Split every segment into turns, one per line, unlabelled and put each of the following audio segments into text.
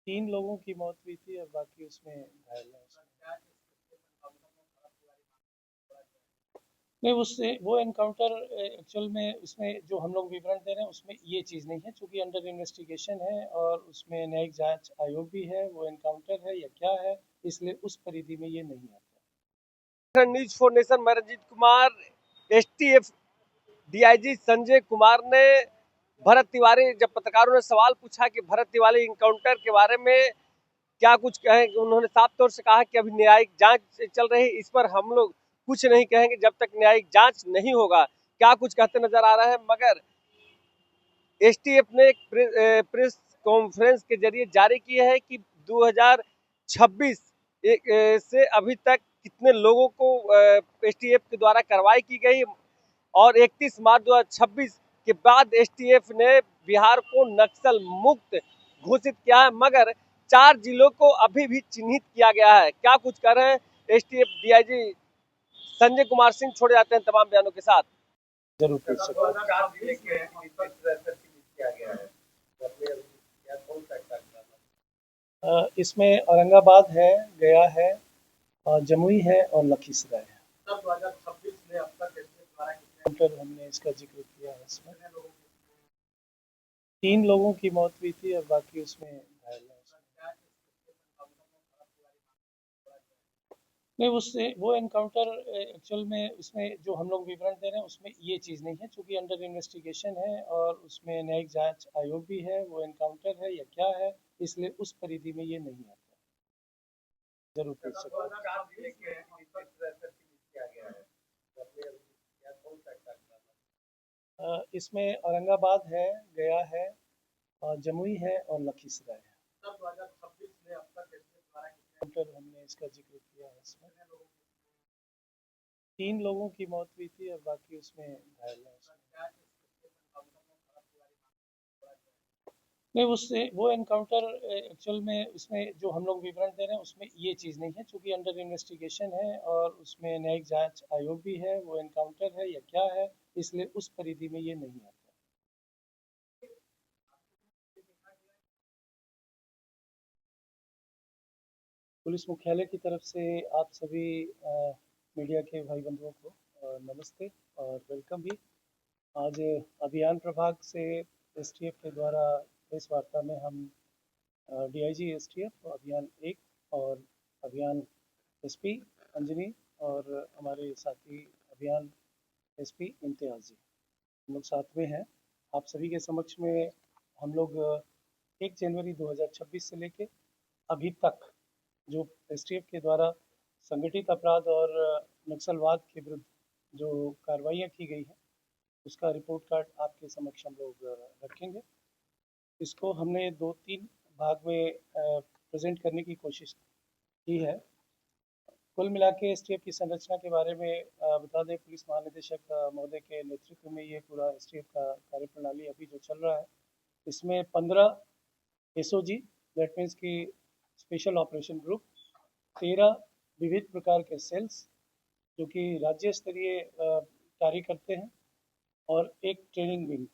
3 लोगों की मौत हुई थी और बाकी उसमें घायल हैं उसमें। नहीं, उससे वो एनकाउंटर एक्चुअल में उसमें जो हम लोग विवरण दे रहे हैं उसमें ये चीज़ नहीं है, चूंकि अंडर इन्वेस्टिगेशन है और उसमें न्यायिक जांच आयोग भी है, वो एनकाउंटर है या क्या है, इसलिए उस परिधि में ये नहीं आता।
न्यूज फॉर नेशन मैं रंजीत कुमार। एसटीएफ डीआईजी संजय कुमार ने भरत तिवारी, जब पत्रकारों ने सवाल पूछा कि भरत तिवारी इनकाउंटर के बारे में क्या कुछ कहें, उन्होंने साफ तौर से कहा कि अभी न्यायिक जांच चल रही, इस पर हम लोग कुछ नहीं कहेंगे जब तक न्यायिक जांच नहीं होगा। क्या कुछ कहते नजर आ रहा है, मगर एसटीएफ ने एक प्रेस कॉन्फ्रेंस के जरिए जारी किया है कि 2026 से अभी तक कितने लोगों को एसटीएफ के द्वारा कार्रवाई की गई और 31 मार्च 2026 के बाद एसटीएफ ने बिहार को नक्सल मुक्त घोषित किया है, मगर 4 जिलों को अभी भी चिन्हित किया गया है। क्या कुछ कर रहे हैं एसटीएफ डीआईजी संजय कुमार सिंह, छोड़े जाते हैं तमाम बयानों के साथ।
जरूर पूछ सकते हैं। इसमें औरंगाबाद है, गया है, और जमुई है और लखीसराय है। हमने इसका जिक्र किया है इसमें। 3 लोगों की मौत हुई थी और बाकी उसमें घायल हैं उसमें। नहीं, उससे वो एनकाउंटर एक्चुअल में उसमें जो हम लोग विवरण दे रहे हैं उसमें ये चीज़ नहीं है, चूंकि अंडर इन्वेस्टिगेशन है और उसमें न्यायिक जांच आयोग भी है, वो एनकाउंटर है या क्या है, इसलिए उस परिधि में ये नहीं आता। जरूर पूछ सकते हैं। इसमें औरंगाबाद है, गया है, और जमुई है और लखीसराय है। हमने इसका जिक्र किया है इसमें। 3 लोगों की मौत हुई थी और बाकी उसमें घायल हैं उसमें। नहीं, उससे वो एनकाउंटर एक्चुअल में उसमें जो हम लोग विवरण दे रहे हैं उसमें ये चीज़ नहीं है, चूंकि अंडर इन्वेस्टिगेशन है और उसमें न्यायिक जांच आयोग भी है, वो एनकाउंटर है या क्या है, इसलिए उस परिधि में ये नहीं आता। पुलिस मुख्यालय की तरफ से आप सभी मीडिया के भाई बंधुओं को नमस्ते और वेलकम भी। आज अभियान प्रभाग से एसटीएफ के द्वारा प्रेस वार्ता में हम डीआईजी एसटीएफ अभियान 1 और अभियान एसपी अंजनी और हमारे साथी अभियान एसपी इम्तियाज जी, हम लोग साथ में हैं। आप सभी के समक्ष में हम लोग 1 जनवरी 2026 से लेके अभी तक जो एसटीएफ के द्वारा संगठित अपराध और नक्सलवाद के विरुद्ध जो कार्रवाइयाँ की गई हैं उसका रिपोर्ट कार्ड आपके समक्ष हम लोग रखेंगे। इसको हमने 2-3 भाग में प्रेजेंट करने की कोशिश की है। कुल मिला के एसटीएफ की संरचना के बारे में बता दें, पुलिस महानिदेशक महोदय के नेतृत्व में ये पूरा एसटीएफ का कार्यप्रणाली अभी जो चल रहा है, इसमें 15 एसओजी, दैट मीन्स की स्पेशल ऑपरेशन ग्रुप, 13 विविध प्रकार के सेल्स जो कि राज्य स्तरीय कार्य करते हैं, और एक ट्रेनिंग विंग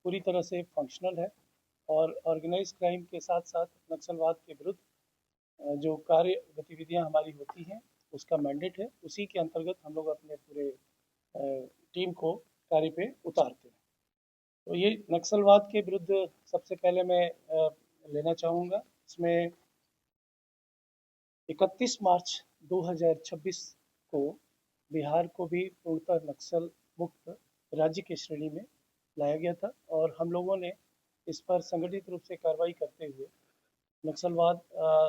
पूरी तरह से फंक्शनल है और ऑर्गेनाइज क्राइम के साथ साथ नक्सलवाद के विरुद्ध जो कार्य गतिविधियां हमारी होती हैं उसका मैंडेट है, उसी के अंतर्गत हम लोग अपने पूरे टीम को कार्य पे उतारते हैं। तो ये नक्सलवाद के विरुद्ध सबसे पहले मैं लेना चाहूँगा। इसमें 31 मार्च 2026 को बिहार को भी पूर्णतः नक्सल मुक्त राज्य की श्रेणी में लाया गया था और हम लोगों ने इस पर संगठित रूप से कार्रवाई करते हुए नक्सलवाद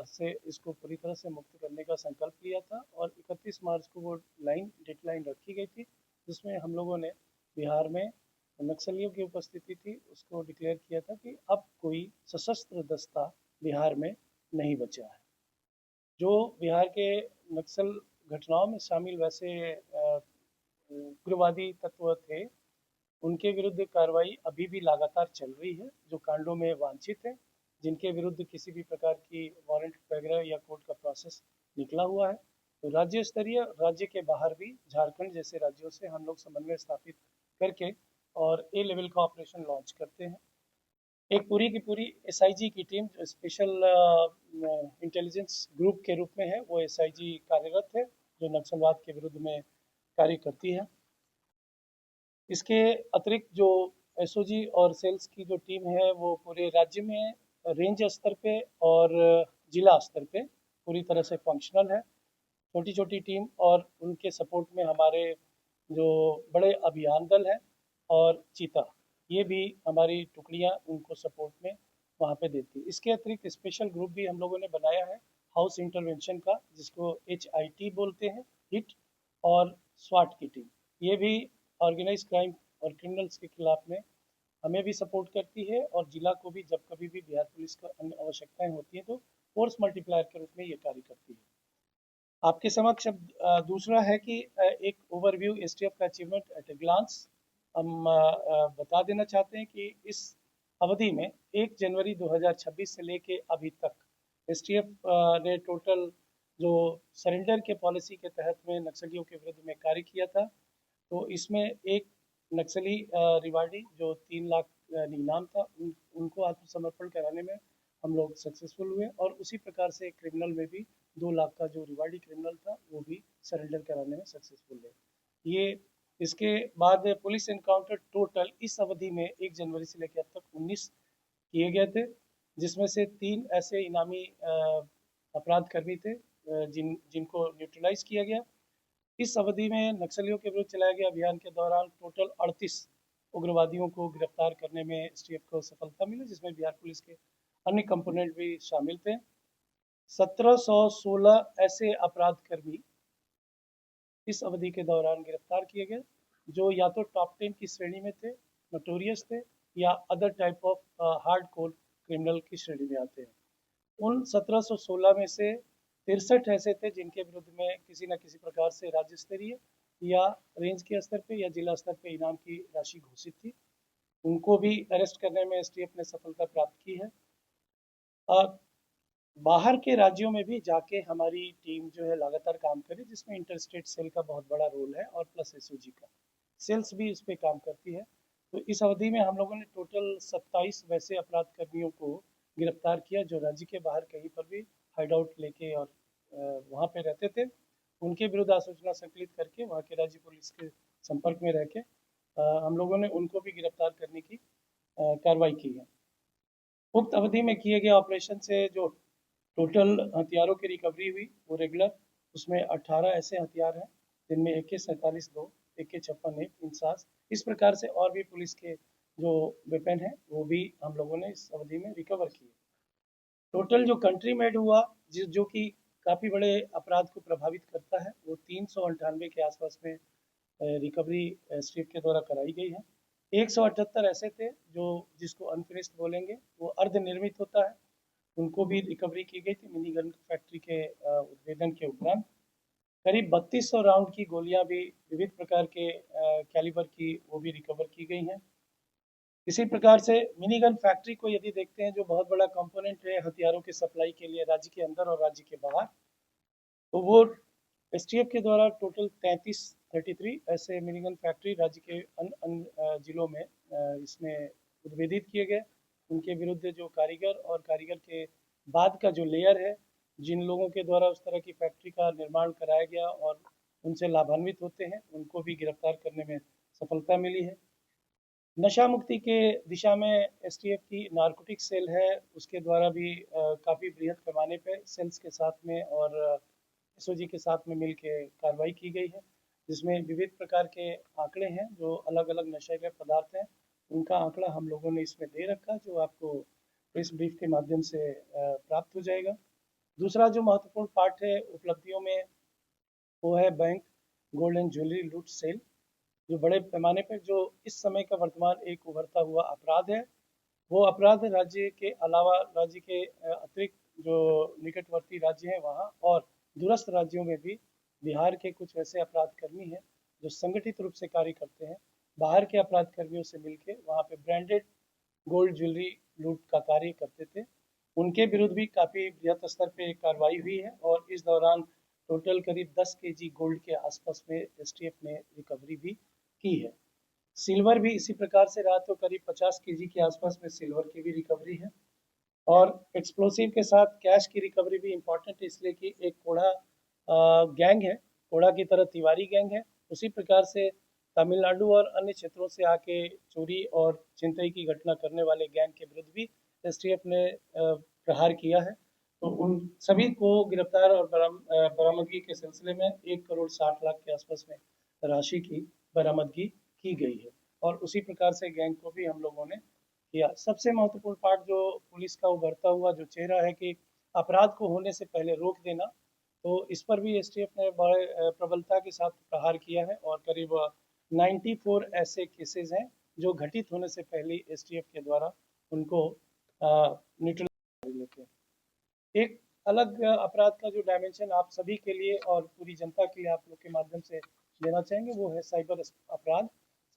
से इसको पूरी तरह से मुक्त करने का संकल्प लिया था और 31 मार्च को वो डेडलाइन रखी गई थी, जिसमें हम लोगों ने बिहार में नक्सलियों की उपस्थिति थी उसको डिक्लेयर किया था कि अब कोई सशस्त्र दस्ता बिहार में नहीं बचा है। जो बिहार के नक्सल घटनाओं में शामिल वैसे उग्रवादी तत्व थे, उनके विरुद्ध कार्रवाई अभी भी लगातार चल रही है, जो कांडों में वांछित है, जिनके विरुद्ध किसी भी प्रकार की वारंट वगैरह या कोर्ट का प्रोसेस निकला हुआ है। तो राज्य स्तरीय, राज्य के बाहर भी झारखंड जैसे राज्यों से हम लोग समन्वय स्थापित करके और ए लेवल का ऑपरेशन लॉन्च करते हैं। एक पूरी की पूरी एसआईजी की टीम जो स्पेशल इंटेलिजेंस ग्रुप के रूप में है, वो एसआईजी कार्यरत है, जो नक्सलवाद के विरुद्ध में कार्य करती है। इसके अतिरिक्त जो एसओजी और सेल्स की जो टीम है, वो पूरे राज्य में रेंज स्तर पे और जिला स्तर पे पूरी तरह से फंक्शनल है। छोटी छोटी टीम और उनके सपोर्ट में हमारे जो बड़े अभियान दल हैं और चीता, ये भी हमारी टुकड़ियाँ उनको सपोर्ट में वहाँ पे देती है। इसके अतिरिक्त स्पेशल ग्रुप भी हम लोगों ने बनाया है हाउस इंटरवेंशन का, जिसको HIT बोलते हैं, हिट और स्वाट की टीम। ये भी ऑर्गेनाइज क्राइम और क्रिमिनल्स के खिलाफ में हमें भी सपोर्ट करती है और जिला को भी जब कभी भी बिहार पुलिस का अन्य आवश्यकताएं होती हैं तो फोर्स मल्टीप्लायर के रूप में ये कार्य करती है। आपके समक्ष अब दूसरा है कि एक ओवरव्यू एसटीएफ का अचीवमेंट एट ए ग्लांस हम बता देना चाहते हैं कि इस अवधि में 1 जनवरी 2026 से लेके अभी तक एसटीएफ ने टोटल जो सरेंडर के पॉलिसी के तहत में नक्सलियों के विरुद्ध में कार्य किया था, तो इसमें एक नक्सली रिवाड़ी जो 3 लाख इनाम था, उनको आत्मसमर्पण कराने में हम लोग सक्सेसफुल हुए और उसी प्रकार से क्रिमिनल में भी 2 लाख का जो रिवाड़ी क्रिमिनल था वो भी सरेंडर कराने में सक्सेसफुल है। ये इसके बाद पुलिस एनकाउंटर टोटल इस अवधि में 1 जनवरी से लेकर अब तक 19 किए गए थे, जिसमें से 3 ऐसे इनामी अपराध कर्मी थे जिनको न्यूट्रलाइज किया गया। इस अवधि में नक्सलियों के विरुद्ध चलाए गए अभियान के दौरान टोटल 38 उग्रवादियों को गिरफ्तार करने में एसटीएफ को सफलता मिली, जिसमें बिहार पुलिस के अन्य कंपोनेंट भी शामिल थे। 1716 ऐसे अपराध कर्मी इस अवधि के दौरान गिरफ्तार किए गए, जो या तो टॉप 10 की श्रेणी में थे, नोटोरियस थे, या other type of hard core criminal की श्रेणी में आते हैं। उन 1716 में से 63 ऐसे थे जिनके विरुद्ध में किसी न किसी प्रकार से राज्य स्तरीय या रेंज के स्तर पे या जिला स्तर पे इनाम की राशि घोषित थी। उनको भी अरेस्ट करने में एसटीएफ ने सफलता प्राप्त की है। बाहर के राज्यों में भी जाके हमारी टीम जो है लगातार काम करे, जिसमें इंटर स्टेट सेल का बहुत बड़ा रोल है और प्लस एसओजी का सेल्स भी इस पे काम करती है। तो इस अवधि में हम लोगों ने टोटल 27 वैसे अपराध कर्मियों को गिरफ्तार किया जो राज्य के बाहर कहीं पर भी हाइड आउट लेके और वहाँ पे रहते थे। उनके विरुद्ध आसूचना संकलित करके वहाँ के राज्य पुलिस के संपर्क में रह के हम लोगों ने उनको भी गिरफ्तार करने की कार्रवाई की है। उक्त अवधि में किए गए ऑपरेशन से जो टोटल हथियारों की रिकवरी हुई वो रेगुलर, उसमें 18 ऐसे हथियार हैं जिनमें AK-47 2, AK-56 1 इंसास, इस प्रकार से और भी पुलिस के जो वेपन है वो भी हम लोगों ने इस अवधि में रिकवर किए। टोटल जो कंट्री मेड हुआ जो कि काफ़ी बड़े अपराध को प्रभावित करता है, वो 398 के आसपास में रिकवरी स्ट्रिप के द्वारा कराई गई है। 178 ऐसे थे जो जिसको अनफिनिश्ड बोलेंगे, वो अर्धनिर्मित होता है, उनको भी रिकवरी की गई थी मिनी गन फैक्ट्री के उद्भेदन के उपरांत। करीब 3200 राउंड की गोलियां भी विविध प्रकार के कैलिबर की वो भी रिकवर की गई हैं। इसी प्रकार से मिनी गन फैक्ट्री को यदि देखते हैं, जो बहुत बड़ा कंपोनेंट है हथियारों की सप्लाई के लिए राज्य के अंदर और राज्य के बाहर, तो वो एसटीएफ के द्वारा टोटल 33 ऐसे मिनी गन फैक्ट्री राज्य के अन्य जिलों में इसमें उद्भेदित किए गए। उनके विरुद्ध जो कारीगर और कारीगर के बाद का जो लेयर है, जिन लोगों के द्वारा उस तरह की फैक्ट्री का निर्माण कराया गया और उनसे लाभान्वित होते हैं, उनको भी गिरफ्तार करने में सफलता मिली है। नशा मुक्ति के दिशा में एसटीएफ की नारकोटिक सेल है, उसके द्वारा भी काफ़ी बृहद पैमाने पर सेल्स के साथ में और एसओजी के साथ में मिल के कार्रवाई की गई है, जिसमें विविध प्रकार के आंकड़े हैं, जो अलग अलग नशीले पदार्थ हैं, उनका आंकड़ा हम लोगों ने इसमें दे रखा, जो आपको प्रेस ब्रीफ के माध्यम से प्राप्त हो जाएगा। दूसरा जो महत्वपूर्ण पार्ट है उपलब्धियों में, वो है बैंक गोल्ड एंड ज्वेलरी लूट सेल, जो बड़े पैमाने पर जो इस समय का वर्तमान एक उभरता हुआ अपराध है। वो अपराध राज्य के अलावा राज्य के अतिरिक्त जो निकटवर्ती राज्य हैं वहाँ और दूरस्थ राज्यों में भी बिहार के कुछ ऐसे अपराध कर्मी हैं जो संगठित रूप से कार्य करते हैं, बाहर के अपराध कर्मियों से मिलके वहाँ पे ब्रांडेड गोल्ड ज्वेलरी लूट का कार्य करते थे। उनके विरुद्ध भी काफ़ी बृहत स्तर पे कार्रवाई हुई है और इस दौरान टोटल करीब 10 केजी गोल्ड के आसपास में एसटीएफ ने रिकवरी भी की है। सिल्वर भी इसी प्रकार से रहा, तो करीब 50 केजी के आसपास में सिल्वर की भी रिकवरी है। और एक्सप्लोसिव के साथ कैश की रिकवरी भी इम्पोर्टेंट है, इसलिए कि एक कोढ़ा गैंग है, कोढ़ा की तरह तिवारी गैंग है, उसी प्रकार से तमिलनाडु और अन्य क्षेत्रों से आके चोरी और छिनतई की घटना करने वाले गैंग के विरुद्ध भी एसटीएफ ने प्रहार किया है। तो उन सभी को गिरफ्तार और बरामदगी के सिलसिले में 1,60,00,000 के आसपास में राशि की बरामदगी की गई है। और उसी प्रकार से गैंग को भी हम लोगों ने किया। सबसे महत्वपूर्ण पार्ट जो पुलिस का उभरता हुआ जो चेहरा है कि अपराध को होने से पहले रोक देना, तो इस पर भी एसटीएफ ने बड़े प्रबलता के साथ प्रहार किया है। और करीब 94 ऐसे केसेस हैं जो घटित होने से पहले एसटीएफ के द्वारा उनको न्यूट्रल लेते हैं। एक अलग अपराध का जो डायमेंशन आप सभी के लिए और पूरी जनता के लिए आप लोग के माध्यम से देना चाहेंगे, वो है साइबर अपराध।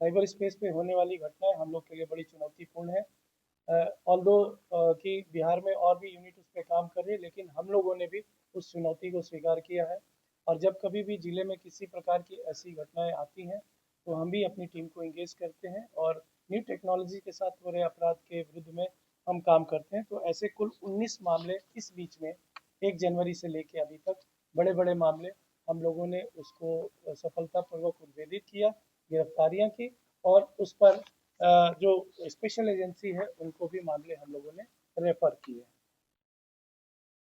साइबर स्पेस पे होने वाली घटनाएं हम लोग के लिए बड़ी चुनौतीपूर्ण है। ऑल्दो कि बिहार में और भी यूनिट उस पर काम कर रही है, लेकिन हम लोगों ने भी उस चुनौती को स्वीकार किया है। और जब कभी भी जिले में किसी प्रकार की ऐसी घटनाएं आती हैं, तो हम भी अपनी टीम को इंगेज करते हैं और न्यू टेक्नोलॉजी के साथ हो रहे अपराध के विरुद्ध में हम काम करते हैं। तो ऐसे कुल 19 मामले इस बीच में 1 जनवरी से लेके अभी तक बड़े बड़े मामले हम लोगों ने उसको सफलतापूर्वक उद्भेदित किया, गिरफ्तारियां की। और उस पर जो स्पेशल एजेंसी है उनको भी मामले हम लोगों ने रेफर किए।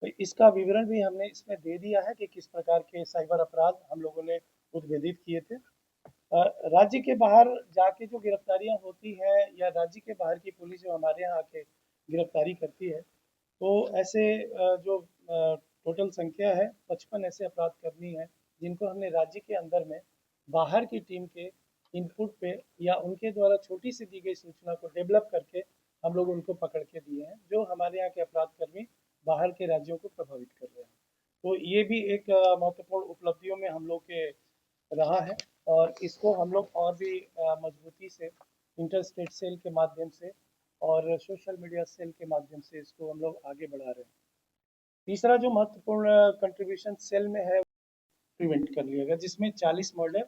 तो इसका विवरण भी हमने इसमें दे दिया है कि किस प्रकार के साइबर अपराध हम लोगों ने उद्भेदित किए थे। राज्य के बाहर जाके जो गिरफ्तारियां होती है या राज्य के बाहर की पुलिस जो हमारे यहाँ आके गिरफ्तारी करती है, तो ऐसे जो टोटल संख्या है 55 ऐसे अपराध कर्मी हैं जिनको हमने राज्य के अंदर में बाहर की टीम के इनपुट पे या उनके द्वारा छोटी सी दी गई सूचना को डेवलप करके हम लोग उनको पकड़ के दिए हैं, जो हमारे यहाँ के अपराध कर्मी बाहर के राज्यों को प्रभावित कर रहे हैं। तो ये भी एक महत्वपूर्ण उपलब्धियों में हम लोग के रहा है। और इसको हम लोग और भी मजबूती से इंटर स्टेट सेल के माध्यम से और सोशल मीडिया सेल के माध्यम से इसको हम लोग आगे बढ़ा रहे हैं। तीसरा जो महत्वपूर्ण कंट्रीब्यूशन सेल में है, प्रिवेंट कर लिया गया, जिसमें 40 मर्डर,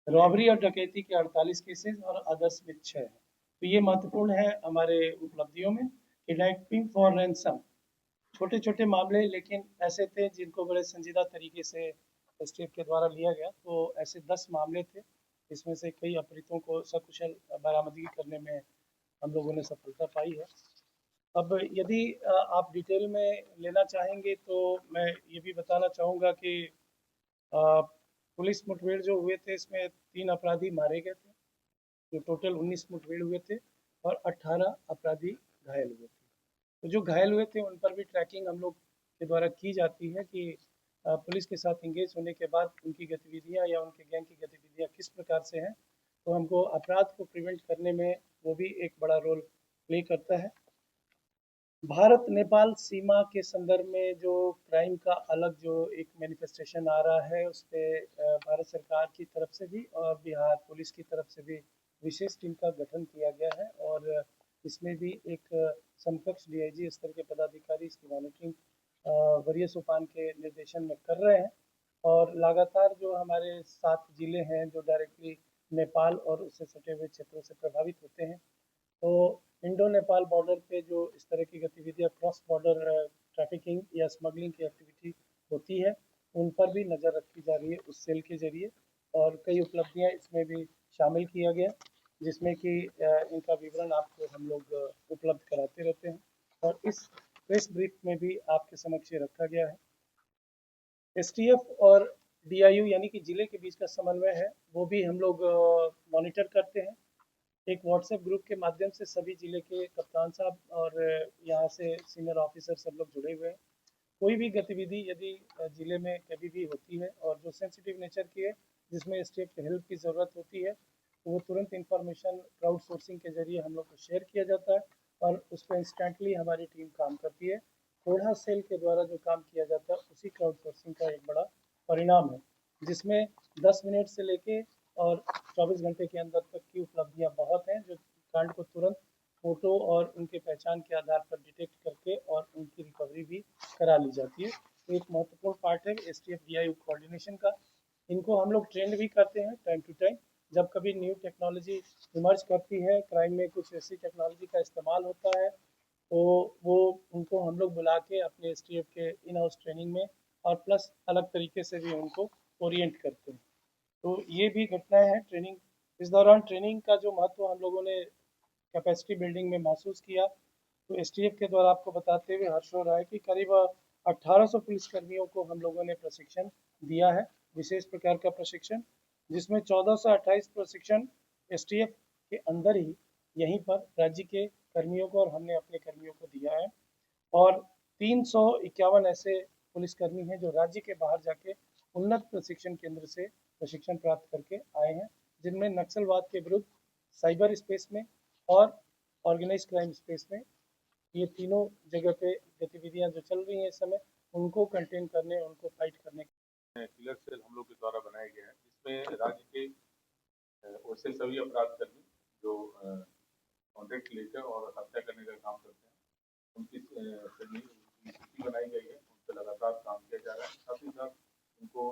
रॉबरी और डकैती के 48 केसेस और अदर्स में 6 है। तो ये महत्वपूर्ण है हमारे उपलब्धियों में। किडनैपिंग फॉर रैंसम, छोटे छोटे मामले लेकिन ऐसे थे जिनको बड़े संजीदा तरीके से एसटीएफ के द्वारा लिया गया। तो ऐसे 10 मामले थे, इसमें से कई अपराधियों को सकुशल बरामदगी करने में हम लोगों ने सफलता पाई है। अब यदि आप डिटेल में लेना चाहेंगे तो मैं ये भी बताना चाहूँगा कि पुलिस मुठभेड़ जो हुए थे इसमें 3 अपराधी मारे गए थे, जो टोटल 19 मुठभेड़ हुए थे, और 18 अपराधी घायल हुए थे। तो जो घायल हुए थे उन पर भी ट्रैकिंग हम लोग के द्वारा की जाती है कि पुलिस के साथ इंगेज होने के बाद उनकी गतिविधियां या उनके गैंग की गतिविधियां किस प्रकार से हैं। तो हमको अपराध को प्रिवेंट करने में वो भी एक बड़ा रोल प्ले करता है। भारत नेपाल सीमा के संदर्भ में जो क्राइम का अलग जो एक मैनिफेस्टेशन आ रहा है, उस पर भारत सरकार की तरफ से भी और बिहार पुलिस की तरफ से भी विशेष टीम का गठन किया गया है। और इसमें भी एक समकक्ष डीआईजी स्तर के पदाधिकारी इसकी मॉनिटरिंग वरीय सोपान के निर्देशन में कर रहे हैं। और लगातार जो हमारे 7 जिले हैं जो डायरेक्टली नेपाल और उससे सटे हुए क्षेत्रों से प्रभावित होते हैं, तो इंडो नेपाल बॉर्डर पे जो इस तरह की गतिविधियां क्रॉस बॉर्डर ट्रैफिकिंग या स्मगलिंग की एक्टिविटी होती है, उन पर भी नज़र रखी जा रही है उस सेल के जरिए। और कई उपलब्धियां इसमें भी शामिल किया गया, जिसमें कि इनका विवरण आपको हम लोग उपलब्ध कराते रहते हैं। और इस प्रेस ब्रीफ में भी आपके समक्ष रखा गया है। एसटीएफ और डीआईयू यानी कि जिले के बीच का समन्वय है, वो भी हम लोग मॉनिटर करते हैं। एक व्हाट्सएप ग्रुप के माध्यम से सभी जिले के कप्तान साहब और यहाँ से सीनियर ऑफिसर सब लोग जुड़े हुए हैं। कोई भी गतिविधि यदि जिले में कभी भी होती है और जो सेंसिटिव नेचर की है, जिसमें एसटीएफ की हेल्प की ज़रूरत होती है, तो वो तुरंत इंफॉर्मेशन क्राउड सोर्सिंग के जरिए हम लोग को शेयर किया जाता है और उस पर इंस्टेंटली हमारी टीम काम करती है। कोढ़ा सेल के द्वारा जो काम किया जाता है उसी क्राउड सोर्सिंग का एक बड़ा परिणाम है, जिसमें 10 मिनट से लेके और 24 घंटे के अंदर तक की उपलब्धियां बहुत हैं, जो कांड को तुरंत फोटो और उनके पहचान के आधार पर डिटेक्ट करके और उनकी रिकवरी भी करा ली जाती है। तो एक महत्वपूर्ण पार्ट है एसटीएफ डीआईयू कोऑर्डिनेशन का। इनको हम लोग ट्रेंड भी करते हैं टाइम टू टाइम, जब कभी न्यू टेक्नोलॉजी इमर्ज करती है, क्राइम में कुछ ऐसी टेक्नोलॉजी का इस्तेमाल होता है, तो वो उनको हम लोग बुला के अपने एसटीएफ के इन हाउस ट्रेनिंग में और प्लस अलग तरीके से भी उनको ओरिएंट करते हैं। तो ये भी घटनाएं हैं ट्रेनिंग। इस दौरान ट्रेनिंग का जो महत्व हम लोगों ने कैपेसिटी बिल्डिंग में महसूस किया, तो एसटीएफ के द्वारा आपको बताते हुए हर्ष हो रहा है कि करीब 1800 पुलिसकर्मियों को हम लोगों ने प्रशिक्षण दिया है, विशेष प्रकार का प्रशिक्षण, जिसमें 1428 प्रशिक्षण एसटीएफ के अंदर ही यहीं पर राज्य के कर्मियों को और हमने अपने कर्मियों को दिया है। और 351 ऐसे पुलिसकर्मी हैं जो राज्य के बाहर जाके उन्नत प्रशिक्षण केंद्र से प्रशिक्षण प्राप्त करके आए हैं, जिनमें नक्सलवाद के विरुद्ध साइबर स्पेस में और ऑर्गेनाइज क्राइम स्पेस में ये तीनों जगह पे गतिविधियां जो चल रही हैं इस समय, उनको कंटेन करने, उनको फाइट करने
किलर सेल हम लोग के द्वारा बनाया गया है, जिसमें राज्य के वैसे सभी अपराध कर्मी जो कॉन्ट्रैक्ट लेकर और हत्या करने का काम करते हैं, उनकी सूची बनाई गई है, उन पर लगातार काम किया जा रहा है। साथ ही साथ उनको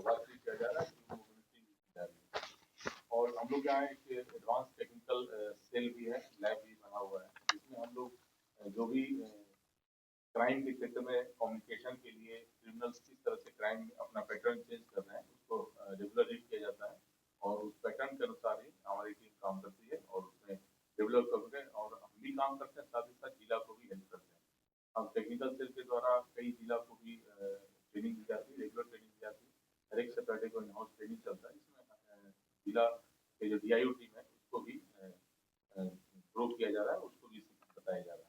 वार्षिक किया जा रहा है, मोबिलिटी की जा रही है। और हम लोग यहाँ एक एडवांस टेक्निकल सेल भी है, लैब भी बना हुआ है, जिसमें हम लोग जो भी क्राइम के क्षेत्र में कम्युनिकेशन के लिए क्रिमिनल्स किस तरह से क्राइम अपना पैटर्न चेंज कर रहे हैं, उसको रेगुलर रीड किया जाता है और उस पैटर्न के अनुसार ही हमारी टीम काम करती है और उसमें डेवलप करते हैं और हम भी काम करते हैं, साथ ही साथ जिला को भी हेल्प करते हैं। हम टेक्निकल सेल के द्वारा कई जिला को भी ट्रेनिंग दी जाती है, रेगुलर ट्रेनिंग दी जाती है। हर एक सैटरडे को इन हाउस ट्रेनिंग चलता है, जिसमें जिला के जो DIO टीम है उसको भी ग्रो किया जा रहा है, उसको भी बताया जा रहा है।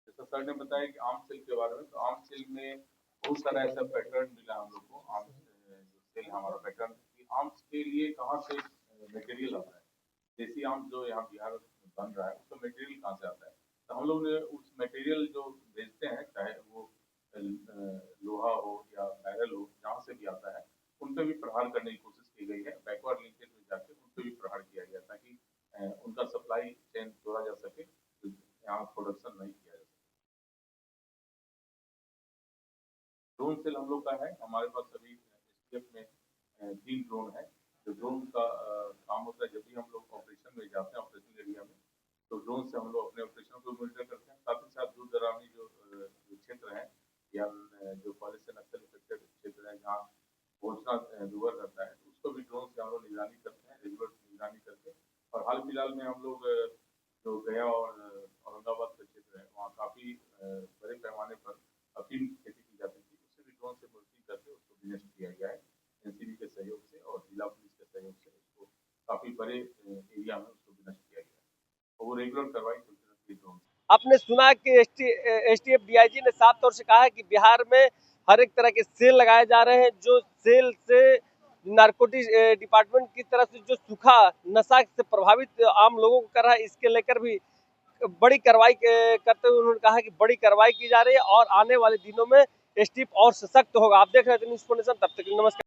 जैसा सर ने बताया कि आर्म सेल के बारे में, तो आर्म सेल में बहुत सारा ऐसा पैटर्न मिला हम लोग को। आर्म जो सेल हमारा पैटर्न कि आर्म्स के लिए कहाँ से मटेरियल आता है, देसी आर्म्स जो यहाँ बिहार में बन रहा है उसका मटेरियल कहाँ से आता है, तो हम लोग ने उस मटेरियल जो भेजते हैं, चाहे वो लोहा हो या बैरल हो, जहाँ से भी आता है उन पर भी प्रहार करने की कोशिश की गई है। बैकवर्ड लिंकेज में जाके उन पर भी प्रहार किया गया ताकि उनका सप्लाई चेन जोड़ा जा सके, तो यहाँ प्रोडक्शन नहीं किया जा सके। ड्रोन सेल हम लोग का है, हमारे पास सभी एसटीएफ में 3 ड्रोन है। जो ड्रोन का काम होता है, जब भी हम लोग ऑपरेशन में जाते हैं, ऑपरेशन एरिया में, तो ड्रोन से हम लोग अपने ऑपरेशन को मॉनिटर करते हैं। साथ ही साथ दूर दरानी जो क्षेत्र है या जो पहले से नक्सल इफेक्टेड क्षेत्र है, जहाँ पहुंचना दूर रहता है, उसको भी ड्रोन से हम लोग निगरानी करते हैं, रेगुलर निगरानी करके। और हाल फिलहाल में हम लोग जो गया और औरंगाबाद का क्षेत्र है, वहाँ काफी बड़े पैमाने पर अफीम खेती की जाती थी, उससे भी ड्रोन से मॉनिटरिंग करके उसको विनष्ट किया गया है एनसीबी के सहयोग से और जिला पुलिस के सहयोग से। उसको काफी बड़े एरिया में उसको विनष्ट किया गया है और वो रेगुलर कार्रवाई चलती रहती है ड्रोन।
आपने सुना कि एसटीएफ डीआईजी ने साफ तौर से कहा है कि बिहार में हर एक तरह के सेल लगाए जा रहे हैं, जो सेल से नारकोटिक्स डिपार्टमेंट की तरफ से जो सूखा नशा से प्रभावित आम लोगों को कर रहा है, इसके लेकर भी बड़ी कार्रवाई करते हुए उन्होंने कहा कि बड़ी कार्रवाई की जा रही है और आने वाले दिनों में एसटीएफ और सशक्त होगा। आप देख रहे थे न्यूज़ 24, तब तक नमस्कार।